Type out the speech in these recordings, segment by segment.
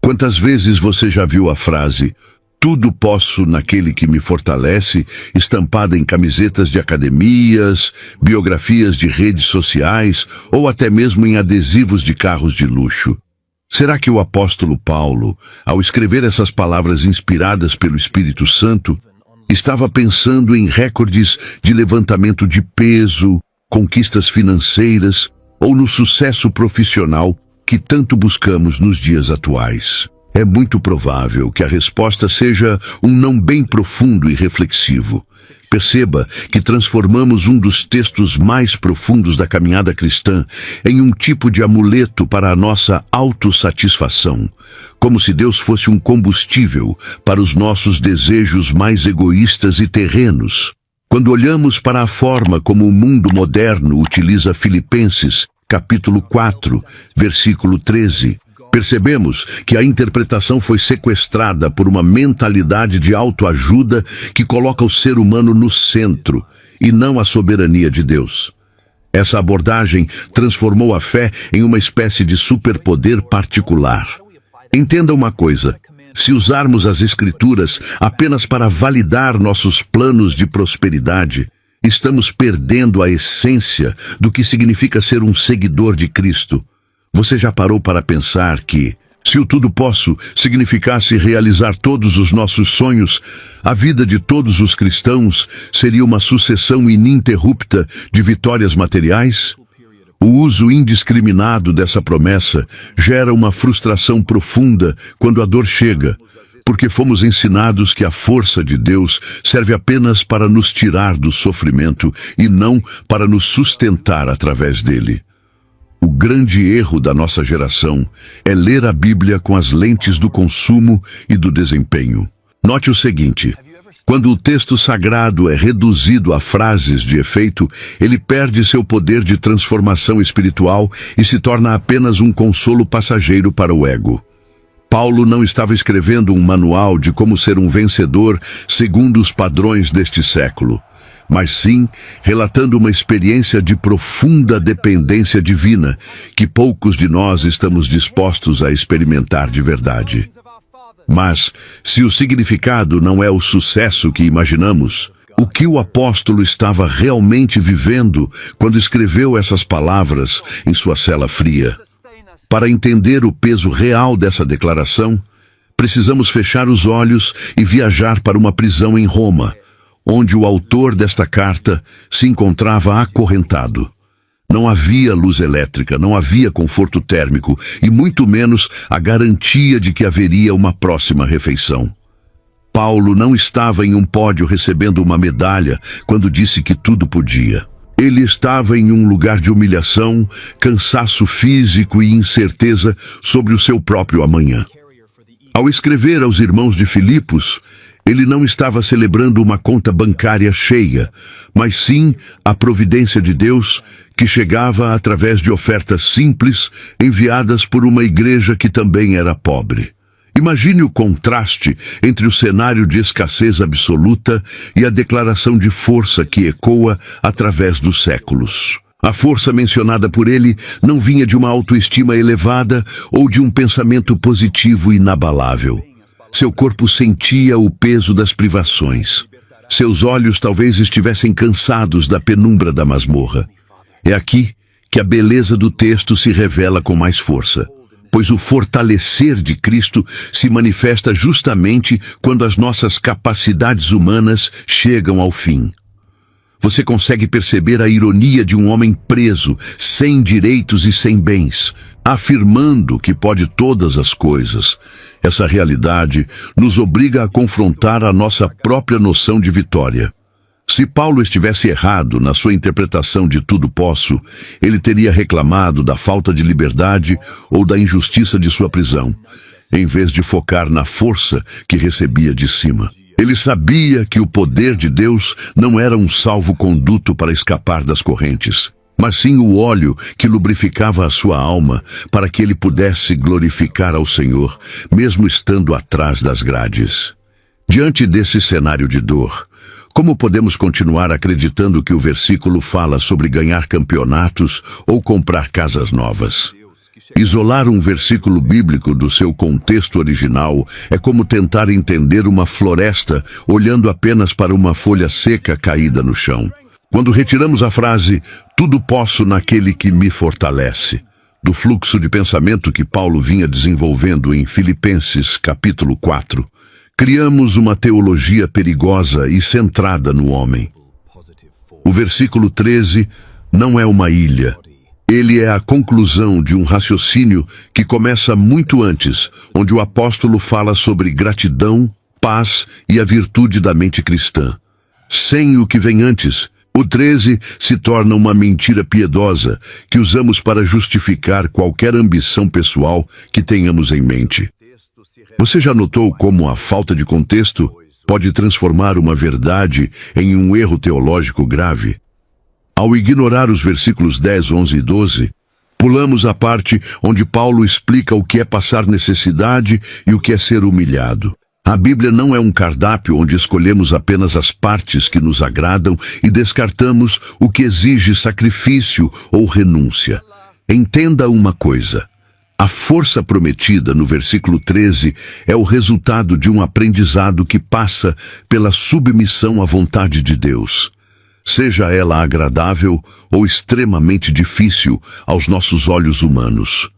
Quantas vezes você já viu a frase "tudo posso naquele que me fortalece" estampada em camisetas de academias, biografias de redes sociais ou até mesmo em adesivos de carros de luxo? Será que o apóstolo Paulo, ao escrever essas palavras inspiradas pelo Espírito Santo, estava pensando em recordes de levantamento de peso, conquistas financeiras ou no sucesso profissional que tanto buscamos nos dias atuais? É muito provável que a resposta seja um não bem profundo e reflexivo. Perceba que transformamos um dos textos mais profundos da caminhada cristã em um tipo de amuleto para a nossa autossatisfação, como se Deus fosse um combustível para os nossos desejos mais egoístas e terrenos. Quando olhamos para a forma como o mundo moderno utiliza Filipenses, capítulo 4, versículo 13, percebemos que a interpretação foi sequestrada por uma mentalidade de autoajuda que coloca o ser humano no centro e não a soberania de Deus. Essa abordagem transformou a fé em uma espécie de superpoder particular. Entenda uma coisa: se usarmos as Escrituras apenas para validar nossos planos de prosperidade, estamos perdendo a essência do que significa ser um seguidor de Cristo. Você já parou para pensar que, se o tudo posso significasse realizar todos os nossos sonhos, a vida de todos os cristãos seria uma sucessão ininterrupta de vitórias materiais? O uso indiscriminado dessa promessa gera uma frustração profunda quando a dor chega, porque fomos ensinados que a força de Deus serve apenas para nos tirar do sofrimento e não para nos sustentar através dele. O grande erro da nossa geração é ler a Bíblia com as lentes do consumo e do desempenho. Note o seguinte: quando o texto sagrado é reduzido a frases de efeito, ele perde seu poder de transformação espiritual e se torna apenas um consolo passageiro para o ego. Paulo não estava escrevendo um manual de como ser um vencedor segundo os padrões deste século, mas sim relatando uma experiência de profunda dependência divina que poucos de nós estamos dispostos a experimentar de verdade. Mas, se o significado não é o sucesso que imaginamos, o que o apóstolo estava realmente vivendo quando escreveu essas palavras em sua cela fria? Para entender o peso real dessa declaração, precisamos fechar os olhos e viajar para uma prisão em Roma, onde o autor desta carta se encontrava acorrentado. Não havia luz elétrica, não havia conforto térmico e muito menos a garantia de que haveria uma próxima refeição. Paulo não estava em um pódio recebendo uma medalha quando disse que tudo podia. Ele estava em um lugar de humilhação, cansaço físico e incerteza sobre o seu próprio amanhã. Ao escrever aos irmãos de Filipos, ele não estava celebrando uma conta bancária cheia, mas sim a providência de Deus que chegava através de ofertas simples enviadas por uma igreja que também era pobre. Imagine o contraste entre o cenário de escassez absoluta e a declaração de força que ecoa através dos séculos. A força mencionada por ele não vinha de uma autoestima elevada ou de um pensamento positivo inabalável. Seu corpo sentia o peso das privações. Seus olhos talvez estivessem cansados da penumbra da masmorra. É aqui que a beleza do texto se revela com mais força, pois o fortalecer de Cristo se manifesta justamente quando as nossas capacidades humanas chegam ao fim. Você consegue perceber a ironia de um homem preso, sem direitos e sem bens, afirmando que pode todas as coisas. Essa realidade nos obriga a confrontar a nossa própria noção de vitória. Se Paulo estivesse errado na sua interpretação de tudo posso, ele teria reclamado da falta de liberdade ou da injustiça de sua prisão, em vez de focar na força que recebia de cima. Ele sabia que o poder de Deus não era um salvo-conduto para escapar das correntes, mas sim o óleo que lubrificava a sua alma para que ele pudesse glorificar ao Senhor, mesmo estando atrás das grades. Diante desse cenário de dor, como podemos continuar acreditando que o versículo fala sobre ganhar campeonatos ou comprar casas novas? Isolar um versículo bíblico do seu contexto original é como tentar entender uma floresta olhando apenas para uma folha seca caída no chão. Quando retiramos a frase "tudo posso naquele que me fortalece" do fluxo de pensamento que Paulo vinha desenvolvendo em Filipenses capítulo 4, criamos uma teologia perigosa e centrada no homem. O versículo 13 não é uma ilha. Ele é a conclusão de um raciocínio que começa muito antes, onde o apóstolo fala sobre gratidão, paz e a virtude da mente cristã. Sem o que vem antes, o 13 se torna uma mentira piedosa que usamos para justificar qualquer ambição pessoal que tenhamos em mente. Você já notou como a falta de contexto pode transformar uma verdade em um erro teológico grave? Ao ignorar os versículos 10, 11 e 12, pulamos a parte onde Paulo explica o que é passar necessidade e o que é ser humilhado. A Bíblia não é um cardápio onde escolhemos apenas as partes que nos agradam e descartamos o que exige sacrifício ou renúncia. Entenda uma coisa. A força prometida no versículo 13 é o resultado de um aprendizado que passa pela submissão à vontade de Deus. Seja ela agradável ou extremamente difícil aos nossos olhos humanos.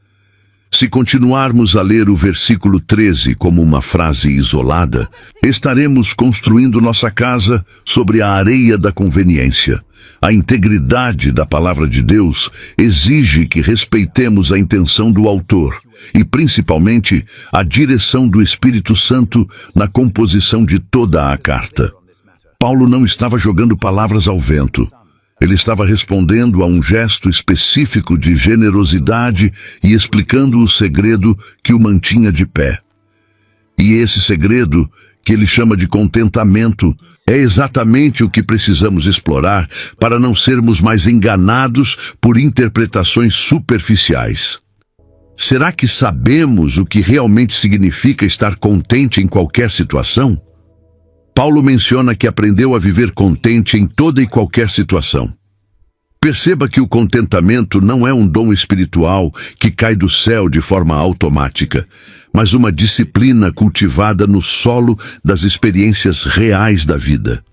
Se continuarmos a ler o versículo 13 como uma frase isolada, estaremos construindo nossa casa sobre a areia da conveniência. A integridade da palavra de Deus exige que respeitemos a intenção do autor e, principalmente, a direção do Espírito Santo na composição de toda a carta. Paulo não estava jogando palavras ao vento. Ele estava respondendo a um gesto específico de generosidade e explicando o segredo que o mantinha de pé. E esse segredo, que ele chama de contentamento, é exatamente o que precisamos explorar para não sermos mais enganados por interpretações superficiais. Será que sabemos o que realmente significa estar contente em qualquer situação? Paulo menciona que aprendeu a viver contente em toda e qualquer situação. Perceba que o contentamento não é um dom espiritual que cai do céu de forma automática, mas uma disciplina cultivada no solo das experiências reais da vida.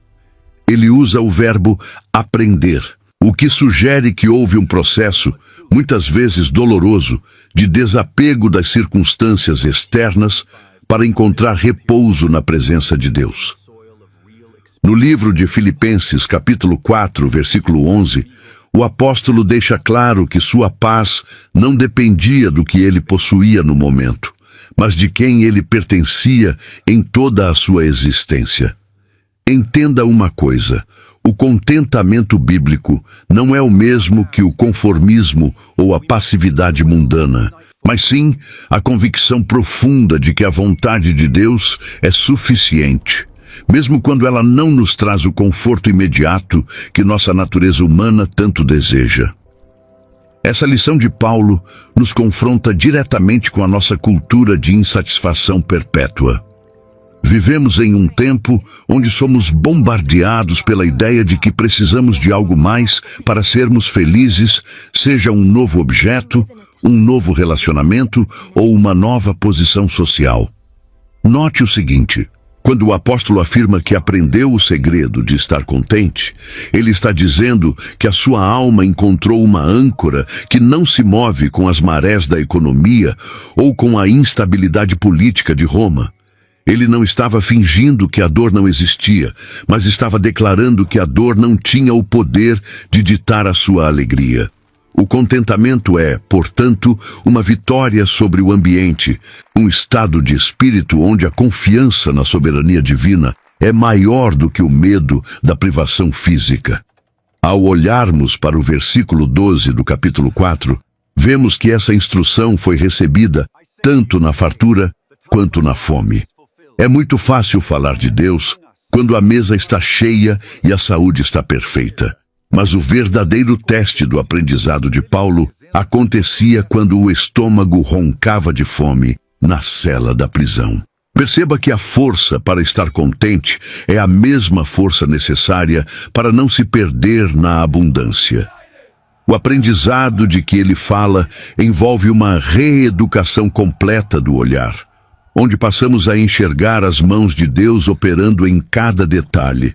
Ele usa o verbo aprender, o que sugere que houve um processo, muitas vezes doloroso, de desapego das circunstâncias externas para encontrar repouso na presença de Deus. No livro de Filipenses, capítulo 4, versículo 11, o apóstolo deixa claro que sua paz não dependia do que ele possuía no momento, mas de quem ele pertencia em toda a sua existência. Entenda uma coisa, o contentamento bíblico não é o mesmo que o conformismo ou a passividade mundana, mas sim a convicção profunda de que a vontade de Deus é suficiente, mesmo quando ela não nos traz o conforto imediato que nossa natureza humana tanto deseja. Essa lição de Paulo nos confronta diretamente com a nossa cultura de insatisfação perpétua. Vivemos em um tempo onde somos bombardeados pela ideia de que precisamos de algo mais para sermos felizes, seja um novo objeto, um novo relacionamento ou uma nova posição social. Note o seguinte: quando o apóstolo afirma que aprendeu o segredo de estar contente, ele está dizendo que a sua alma encontrou uma âncora que não se move com as marés da economia ou com a instabilidade política de Roma. Ele não estava fingindo que a dor não existia, mas estava declarando que a dor não tinha o poder de ditar a sua alegria. O contentamento é, portanto, uma vitória sobre o ambiente, um estado de espírito onde a confiança na soberania divina é maior do que o medo da privação física. Ao olharmos para o versículo 12 do capítulo 4, vemos que essa instrução foi recebida tanto na fartura quanto na fome. É muito fácil falar de Deus quando a mesa está cheia e a saúde está perfeita. Mas o verdadeiro teste do aprendizado de Paulo acontecia quando o estômago roncava de fome na cela da prisão. Perceba que a força para estar contente é a mesma força necessária para não se perder na abundância. O aprendizado de que ele fala envolve uma reeducação completa do olhar, onde passamos a enxergar as mãos de Deus operando em cada detalhe,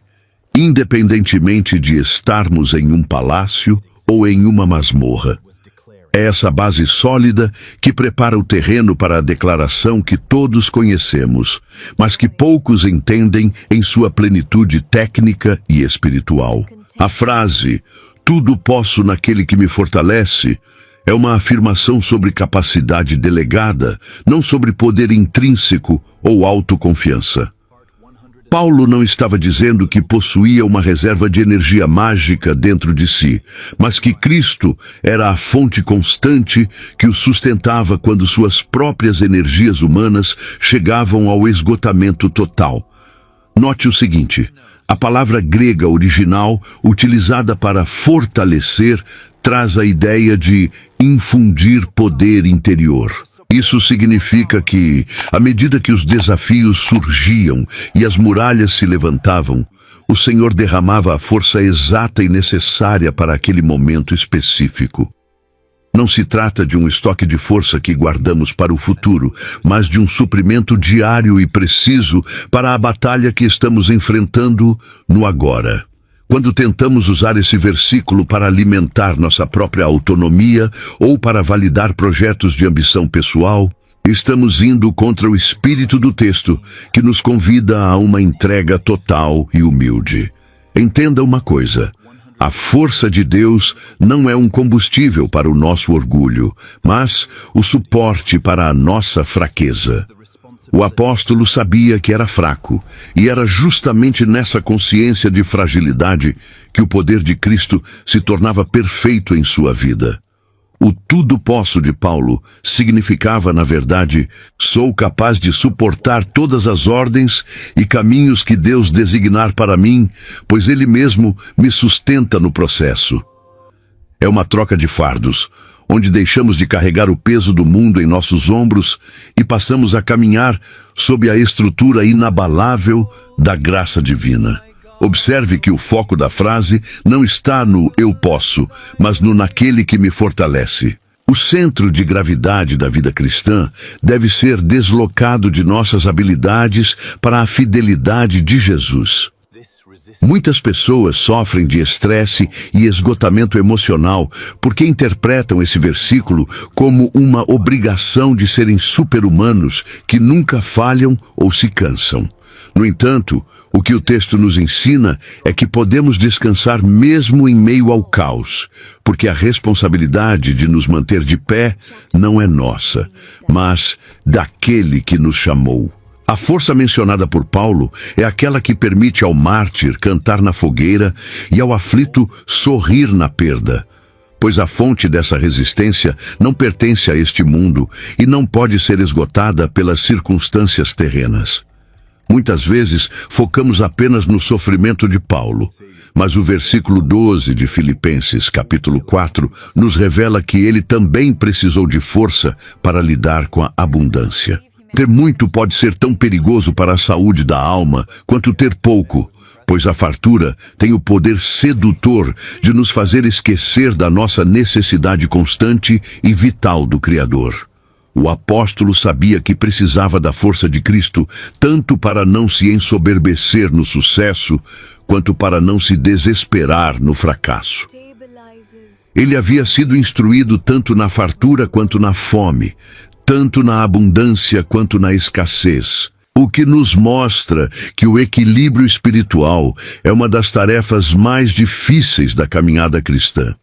independentemente de estarmos em um palácio ou em uma masmorra. É essa base sólida que prepara o terreno para a declaração que todos conhecemos, mas que poucos entendem em sua plenitude técnica e espiritual. A frase, "Tudo posso naquele que me fortalece", é uma afirmação sobre capacidade delegada, não sobre poder intrínseco ou autoconfiança. Paulo não estava dizendo que possuía uma reserva de energia mágica dentro de si, mas que Cristo era a fonte constante que o sustentava quando suas próprias energias humanas chegavam ao esgotamento total. Note o seguinte: a palavra grega original, utilizada para fortalecer, traz a ideia de infundir poder interior. Isso significa que, à medida que os desafios surgiam e as muralhas se levantavam, o Senhor derramava a força exata e necessária para aquele momento específico. Não se trata de um estoque de força que guardamos para o futuro, mas de um suprimento diário e preciso para a batalha que estamos enfrentando no agora. Quando tentamos usar esse versículo para alimentar nossa própria autonomia ou para validar projetos de ambição pessoal, estamos indo contra o espírito do texto, que nos convida a uma entrega total e humilde. Entenda uma coisa: a força de Deus não é um combustível para o nosso orgulho, mas o suporte para a nossa fraqueza. O apóstolo sabia que era fraco, e era justamente nessa consciência de fragilidade que o poder de Cristo se tornava perfeito em sua vida. O tudo posso de Paulo significava, na verdade, sou capaz de suportar todas as ordens e caminhos que Deus designar para mim, pois Ele mesmo me sustenta no processo. É uma troca de fardos, onde deixamos de carregar o peso do mundo em nossos ombros e passamos a caminhar sob a estrutura inabalável da graça divina. Observe que o foco da frase não está no "eu posso", mas no "naquele que me fortalece". O centro de gravidade da vida cristã deve ser deslocado de nossas habilidades para a fidelidade de Jesus. Muitas pessoas sofrem de estresse e esgotamento emocional porque interpretam esse versículo como uma obrigação de serem super-humanos que nunca falham ou se cansam. No entanto, o que o texto nos ensina é que podemos descansar mesmo em meio ao caos, porque a responsabilidade de nos manter de pé não é nossa, mas daquele que nos chamou. A força mencionada por Paulo é aquela que permite ao mártir cantar na fogueira e ao aflito sorrir na perda, pois a fonte dessa resistência não pertence a este mundo e não pode ser esgotada pelas circunstâncias terrenas. Muitas vezes focamos apenas no sofrimento de Paulo, mas o versículo 12 de Filipenses, capítulo 4, nos revela que ele também precisou de força para lidar com a abundância. Ter muito pode ser tão perigoso para a saúde da alma quanto ter pouco, pois a fartura tem o poder sedutor de nos fazer esquecer da nossa necessidade constante e vital do Criador. O apóstolo sabia que precisava da força de Cristo tanto para não se ensoberbecer no sucesso, quanto para não se desesperar no fracasso. Ele havia sido instruído tanto na fartura quanto na fome, tanto na abundância quanto na escassez, o que nos mostra que o equilíbrio espiritual é uma das tarefas mais difíceis da caminhada cristã.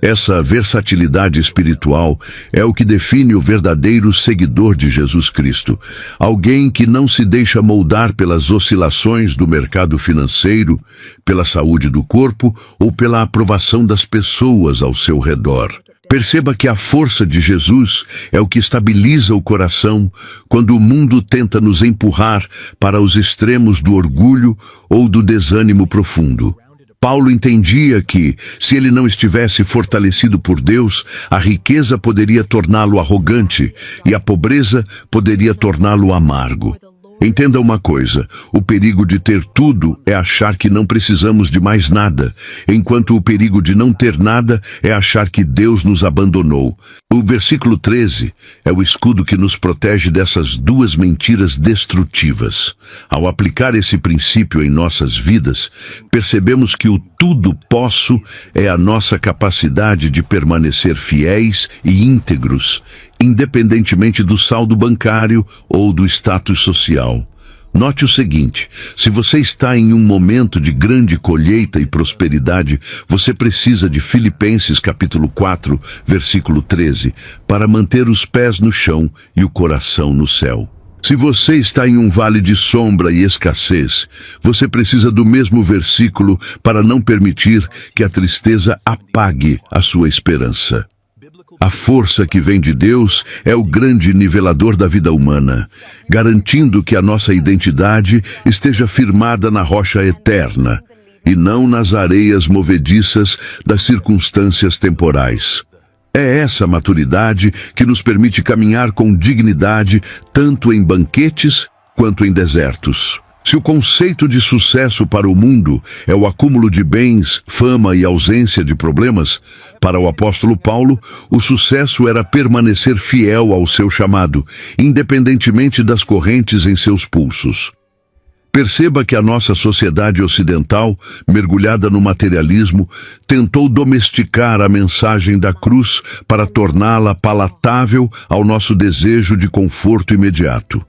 Essa versatilidade espiritual é o que define o verdadeiro seguidor de Jesus Cristo, alguém que não se deixa moldar pelas oscilações do mercado financeiro, pela saúde do corpo ou pela aprovação das pessoas ao seu redor. Perceba que a força de Jesus é o que estabiliza o coração quando o mundo tenta nos empurrar para os extremos do orgulho ou do desânimo profundo. Paulo entendia que, se ele não estivesse fortalecido por Deus, a riqueza poderia torná-lo arrogante e a pobreza poderia torná-lo amargo. Entenda uma coisa, o perigo de ter tudo é achar que não precisamos de mais nada, enquanto o perigo de não ter nada é achar que Deus nos abandonou. O versículo 13 é o escudo que nos protege dessas duas mentiras destrutivas. Ao aplicar esse princípio em nossas vidas, percebemos que o tudo posso é a nossa capacidade de permanecer fiéis e íntegros, independentemente do saldo bancário ou do status social. Note o seguinte, se você está em um momento de grande colheita e prosperidade, você precisa de Filipenses capítulo 4, versículo 13, para manter os pés no chão e o coração no céu. Se você está em um vale de sombra e escassez, você precisa do mesmo versículo para não permitir que a tristeza apague a sua esperança. A força que vem de Deus é o grande nivelador da vida humana, garantindo que a nossa identidade esteja firmada na rocha eterna e não nas areias movediças das circunstâncias temporais. É essa maturidade que nos permite caminhar com dignidade tanto em banquetes quanto em desertos. Se o conceito de sucesso para o mundo é o acúmulo de bens, fama e ausência de problemas, para o apóstolo Paulo, o sucesso era permanecer fiel ao seu chamado, independentemente das correntes em seus pulsos. Perceba que a nossa sociedade ocidental, mergulhada no materialismo, tentou domesticar a mensagem da cruz para torná-la palatável ao nosso desejo de conforto imediato.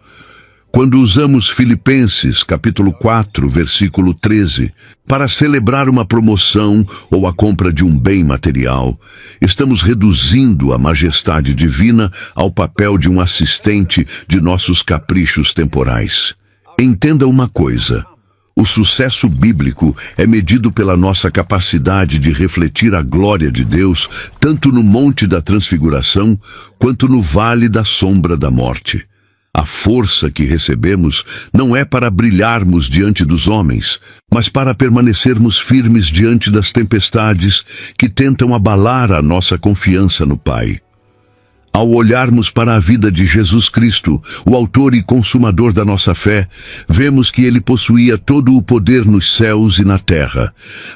Quando usamos Filipenses, capítulo 4, versículo 13, para celebrar uma promoção ou a compra de um bem material, estamos reduzindo a majestade divina ao papel de um assistente de nossos caprichos temporais. Entenda uma coisa, o sucesso bíblico é medido pela nossa capacidade de refletir a glória de Deus, tanto no Monte da Transfiguração, quanto no Vale da Sombra da Morte. A força que recebemos não é para brilharmos diante dos homens, mas para permanecermos firmes diante das tempestades que tentam abalar a nossa confiança no Pai. Ao olharmos para a vida de Jesus Cristo, o autor e consumador da nossa fé, vemos que ele possuía todo o poder nos céus e na terra,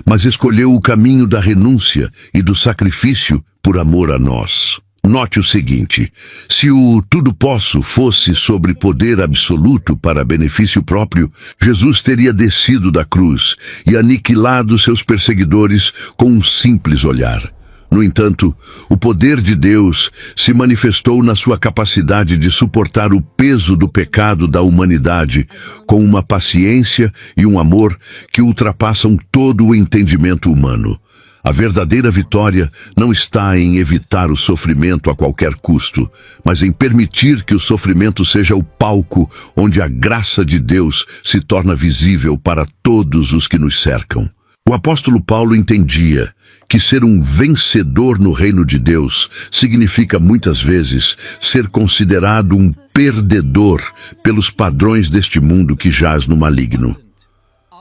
mas escolheu o caminho da renúncia e do sacrifício por amor a nós. Note o seguinte, se o tudo posso fosse sobre poder absoluto para benefício próprio, Jesus teria descido da cruz e aniquilado seus perseguidores com um simples olhar. No entanto, o poder de Deus se manifestou na sua capacidade de suportar o peso do pecado da humanidade com uma paciência e um amor que ultrapassam todo o entendimento humano. A verdadeira vitória não está em evitar o sofrimento a qualquer custo, mas em permitir que o sofrimento seja o palco onde a graça de Deus se torna visível para todos os que nos cercam. O apóstolo Paulo entendia que ser um vencedor no reino de Deus significa muitas vezes ser considerado um perdedor pelos padrões deste mundo que jaz no maligno.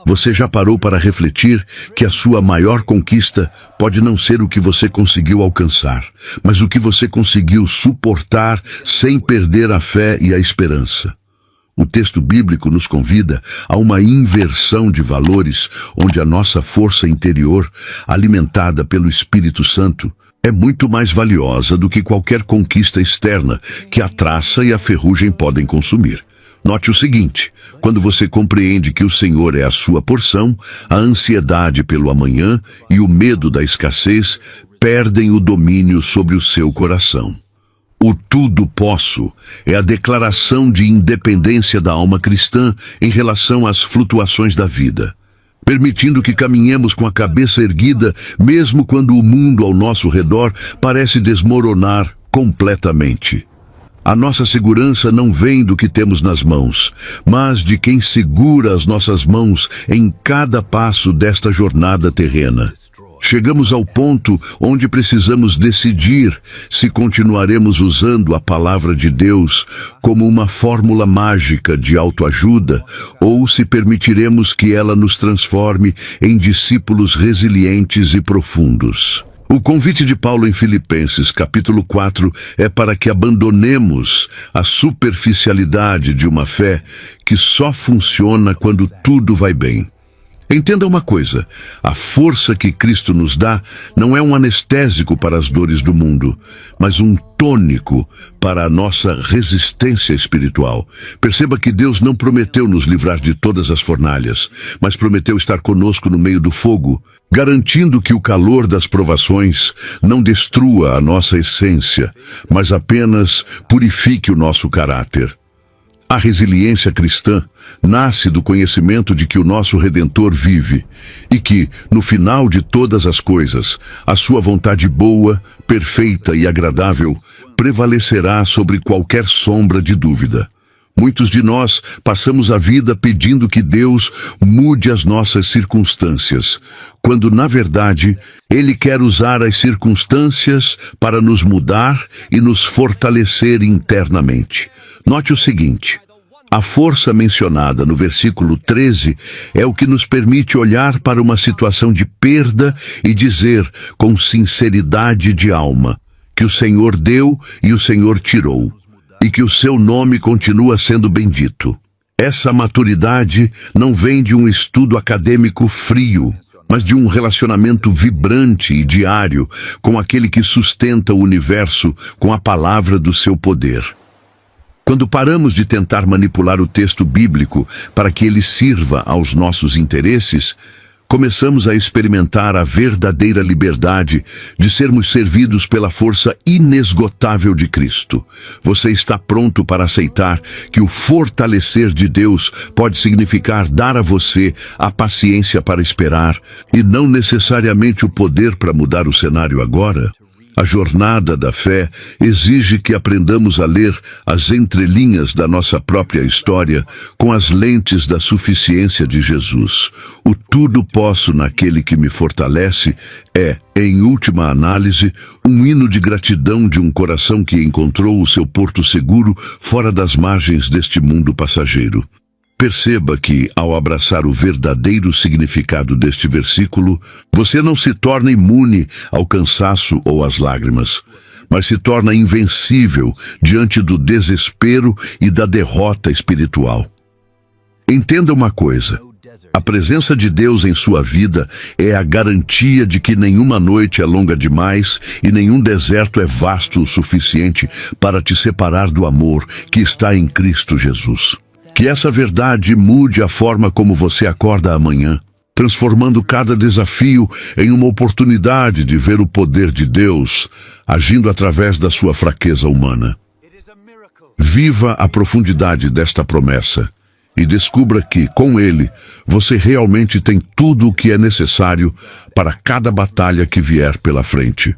Você já parou para refletir que a sua maior conquista pode não ser o que você conseguiu alcançar, mas o que você conseguiu suportar sem perder a fé e a esperança? O texto bíblico nos convida a uma inversão de valores, onde a nossa força interior, alimentada pelo Espírito Santo, é muito mais valiosa do que qualquer conquista externa que a traça e a ferrugem podem consumir. Note o seguinte, quando você compreende que o Senhor é a sua porção, a ansiedade pelo amanhã e o medo da escassez perdem o domínio sobre o seu coração. O tudo posso é a declaração de independência da alma cristã em relação às flutuações da vida, permitindo que caminhemos com a cabeça erguida, mesmo quando o mundo ao nosso redor parece desmoronar completamente. A nossa segurança não vem do que temos nas mãos, mas de quem segura as nossas mãos em cada passo desta jornada terrena. Chegamos ao ponto onde precisamos decidir se continuaremos usando a palavra de Deus como uma fórmula mágica de autoajuda ou se permitiremos que ela nos transforme em discípulos resilientes e profundos. O convite de Paulo em Filipenses, capítulo 4, é para que abandonemos a superficialidade de uma fé que só funciona quando tudo vai bem. Entenda uma coisa, a força que Cristo nos dá não é um anestésico para as dores do mundo, mas um tônico para a nossa resistência espiritual. Perceba que Deus não prometeu nos livrar de todas as fornalhas, mas prometeu estar conosco no meio do fogo, garantindo que o calor das provações não destrua a nossa essência, mas apenas purifique o nosso caráter. A resiliência cristã nasce do conhecimento de que o nosso Redentor vive e que, no final de todas as coisas, a sua vontade boa, perfeita e agradável prevalecerá sobre qualquer sombra de dúvida. Muitos de nós passamos a vida pedindo que Deus mude as nossas circunstâncias, quando, na verdade, Ele quer usar as circunstâncias para nos mudar e nos fortalecer internamente. Note o seguinte: a força mencionada no versículo 13 é o que nos permite olhar para uma situação de perda e dizer com sinceridade de alma que o Senhor deu e o Senhor tirou, e que o seu nome continua sendo bendito. Essa maturidade não vem de um estudo acadêmico frio, mas de um relacionamento vibrante e diário com aquele que sustenta o universo com a palavra do seu poder. Quando paramos de tentar manipular o texto bíblico para que ele sirva aos nossos interesses, começamos a experimentar a verdadeira liberdade de sermos servidos pela força inesgotável de Cristo. Você está pronto para aceitar que o fortalecer de Deus pode significar dar a você a paciência para esperar e não necessariamente o poder para mudar o cenário agora? A jornada da fé exige que aprendamos a ler as entrelinhas da nossa própria história com as lentes da suficiência de Jesus. O tudo posso naquele que me fortalece é, em última análise, um hino de gratidão de um coração que encontrou o seu porto seguro fora das margens deste mundo passageiro. Perceba que, ao abraçar o verdadeiro significado deste versículo, você não se torna imune ao cansaço ou às lágrimas, mas se torna invencível diante do desespero e da derrota espiritual. Entenda uma coisa: a presença de Deus em sua vida é a garantia de que nenhuma noite é longa demais e nenhum deserto é vasto o suficiente para te separar do amor que está em Cristo Jesus. Que essa verdade mude a forma como você acorda amanhã, transformando cada desafio em uma oportunidade de ver o poder de Deus agindo através da sua fraqueza humana. Viva a profundidade desta promessa e descubra que, com Ele, você realmente tem tudo o que é necessário para cada batalha que vier pela frente.